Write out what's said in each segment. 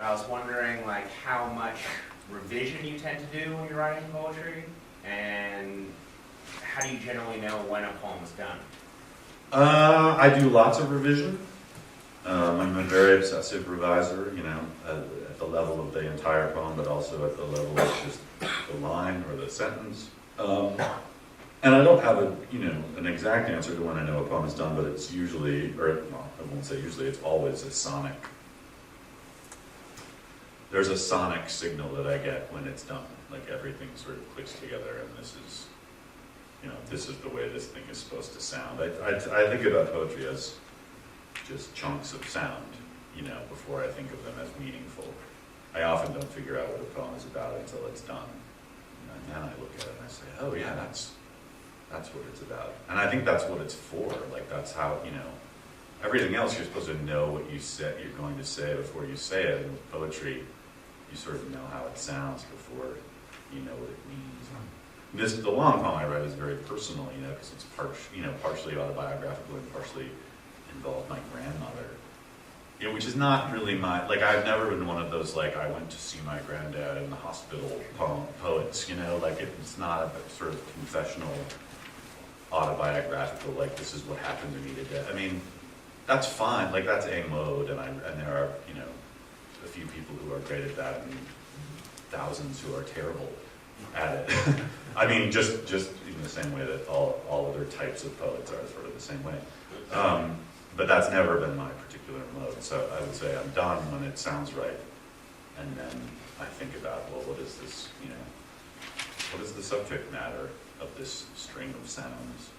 I was wondering, like, how much revision you tend to do when you're writing poetry, and how do you generally know when a poem is done? I do lots of revision. I'm a very obsessive reviser, you know, at the level of the entire poem, but also at the level of just the line or the sentence. And I don't have an exact answer to when I know a poem is done, but it's usually, or well, I won't say usually, it's always a sonic. There's a sonic signal that I get when it's done, like everything sort of clicks together, and this is the way this thing is supposed to sound. I think about poetry as just chunks of sound, before I think of them as meaningful. I often don't figure out what a poem is about until it's done. And then I look at it and I say, oh yeah, that's what it's about. And I think that's what it's for. Like that's how, everything else you're supposed to know what you're going to say before you say it. And with poetry, you sort of know how it sounds before you know what it means. The long poem I read is very personal, because it's partially autobiographical and partially involved my grandmother. Which is not really I've never been one of those, I went to see my granddad in the hospital poets, it's not a sort of confessional, autobiographical, this is what happened to me today. I mean, that's fine, that's a mode, and there are, a few people who are great at that, and thousands who are terrible at it. I mean, just in the same way that all other types of poets are sort of the same way. But that's never been my particular mode. So I would say I'm done when it sounds right. And then I think about, well, what is this, what is the subject matter of this string of sounds?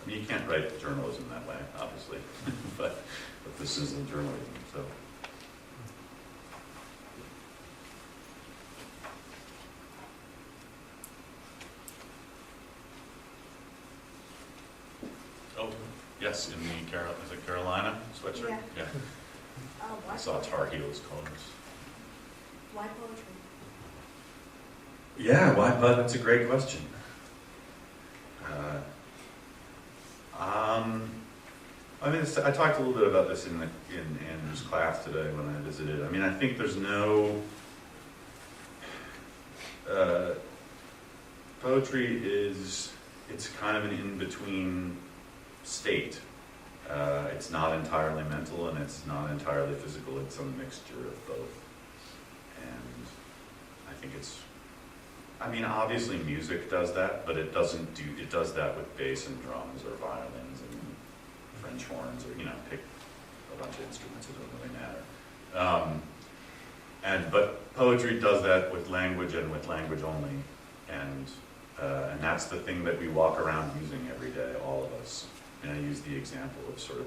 You can't write journalism that way, obviously, but this isn't journalism, so. Oh, yes, in the is it Carolina sweatshirt? Yeah. I saw Tar Heels colors. Why poetry? Yeah, why? But that's a great question. I talked a little bit about this in Andrew's class today when I visited. I mean, I think there's no poetry it's kind of an in-between state. It's not entirely mental and it's not entirely physical. It's a mixture of both. And I think obviously music does that, but it does that with bass and drums or violins and French horns or, pick a bunch of instruments, it doesn't really matter. But poetry does that with language and with language only. And that's the thing that we walk around using every day, all of us. And I use the example of sort of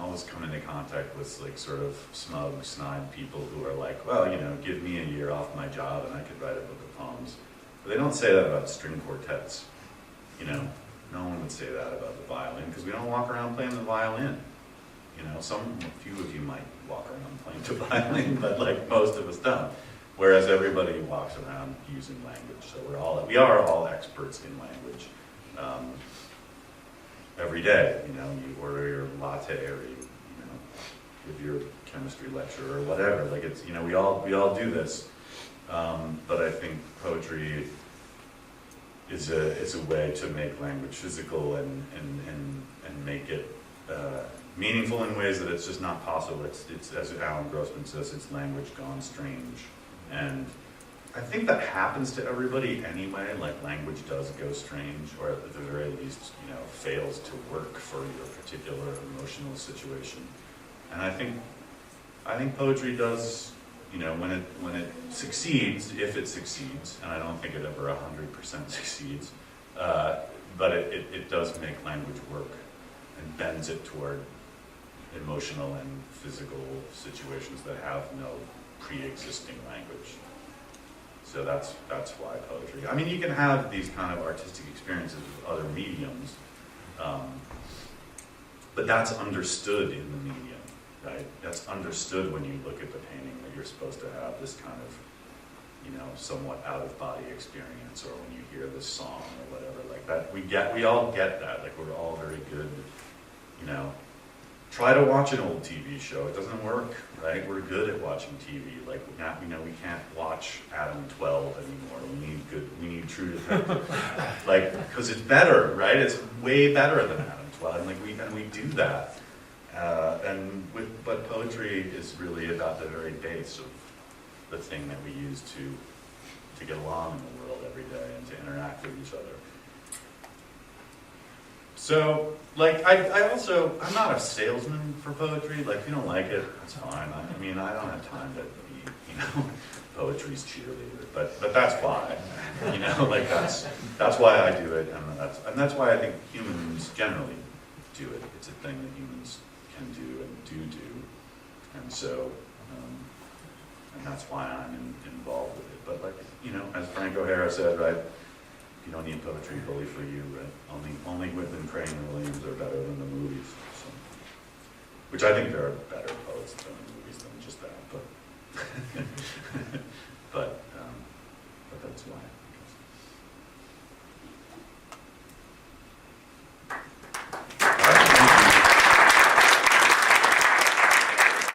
always come into contact with sort of smug, snide people who are like, well, give me a year off my job and I could write a book of poems. But they don't say that about string quartets. No one would say that about the violin because we don't walk around playing the violin. A few of you might walk around playing the violin, but most of us don't. Whereas everybody walks around using language. So we are all experts in language. Every day, you order your latte or you give your chemistry lecture or whatever. We all do this. But I think poetry is a way to make language physical and make it meaningful in ways that it's just not possible. It's as Alan Grossman says, it's language gone strange. And I think that happens to everybody anyway, language does go strange, or at the very least, fails to work for your particular emotional situation. And I think poetry does, when it succeeds, if it succeeds, and I don't think it ever 100% succeeds, but it does make language work and bends it toward emotional and physical situations that have no pre-existing language. So that's why poetry. I mean, you can have these kind of artistic experiences with other mediums, but that's understood in the medium, right? That's understood when you look at the painting that you're supposed to have this kind of, somewhat out-of-body experience, or when you hear this song or whatever like that. We all get that. We're all very good, try to watch an old TV show. It doesn't work, right? We're good at watching TV. Like, we know we can't watch Adam 12 anymore. We need True Detective. Like, because it's better, right? It's way better than Adam 12. And like, we do that. But poetry is really about the very base of the thing that we use to get along in the world every day and to interact with each other. So, like, I'm not a salesman for poetry. Like, if you don't like it, that's fine. I mean, I don't have time to be, poetry's cheerleader. But that's why, like, that's why I do it, and that's why I think humans generally do it. It's a thing that humans can do and do. And so, and that's why I'm involved with it. But, like, as Frank O'Hara said, right, you don't need poetry bully for you, right? Only Whitman, Crane, and Williams are better than the movies. So. Which I think there are better poets than